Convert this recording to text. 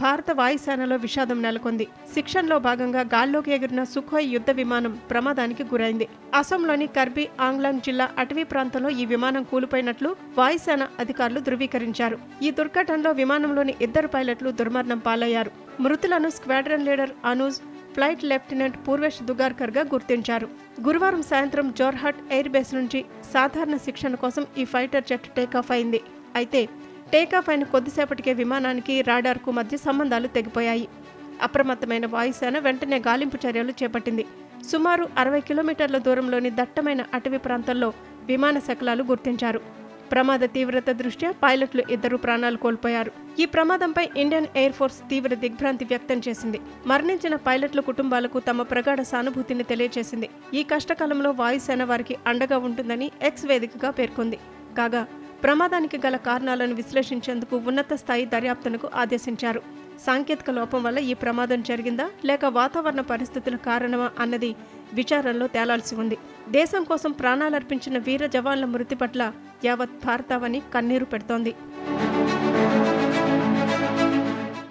భారత వాయుసేనలో విషాదం నెలకొంది. శిక్షణలో భాగంగా గాల్లోకి ఎగిరిన సుఖోయ్ యుద్ధ విమానం ప్రమాదానికి గురైంది. అసోంలోని కర్బీ ఆంగ్లాంగ్ జిల్లా అటవీ ప్రాంతంలో ఈ విమానం కూలిపోయినట్లు వాయుసేన అధికారులు ధృవీకరించారు. ఈ దుర్ఘటనలో విమానంలోని 2 పైలట్లు దుర్మరణం పాలయ్యారు. మృతులను squadron leader Anuj, flight lieutenant Purvesh దుగార్కర్గా గుర్తించారు. గురువారం సాయంత్రం జోర్హట్ ఎయిర్ బేస్ నుంచి సాధారణ శిక్షణ కోసం ఈ ఫైటర్ జెట్ టేకాఫ్ అయింది. అయితే టేకాఫ్ అయిన కొద్దిసేపటికే విమానానికి రాడార్కు మధ్య సంబంధాలు తెగిపోయాయి. అప్రమత్తమైన వాయుసేన వెంటనే గాలింపు చర్యలు చేపట్టింది. సుమారు 60 కిలోమీటర్ల దూరంలోని దట్టమైన అటవీ ప్రాంతంలో విమాన శకలాలు గుర్తించారు. ప్రమాద తీవ్రత దృష్ట్యా పైలట్లు 2 ప్రాణాలు కోల్పోయారు. ఈ ప్రమాదంపై ఇండియన్ ఎయిర్ ఫోర్స్ తీవ్ర దిగ్భ్రాంతి వ్యక్తం చేసింది. మరణించిన పైలట్ల కుటుంబాలకు తమ ప్రగాఢ సానుభూతిని తెలియజేసింది. ఈ కష్టకాలంలో వాయుసేన వారికి అండగా ఉంటుందని ఎక్స్ వేదికగా పేర్కొంది. కాగా ప్రమాదానికి గల కారణాలను విశ్లేషించేందుకు ఉన్నత స్థాయి దర్యాప్తునకు ఆదేశించారు. సాంకేతిక లోపం వల్ల ఈ ప్రమాదం జరిగిందా లేక వాతావరణ పరిస్థితుల కారణమా అన్నది విచారణలో తేలాల్సి ఉంది. దేశం కోసం ప్రాణాలర్పించిన వీర జవాన్ల మృతి పట్ల యావత్ భారతావని కన్నీరు పెడుతోంది.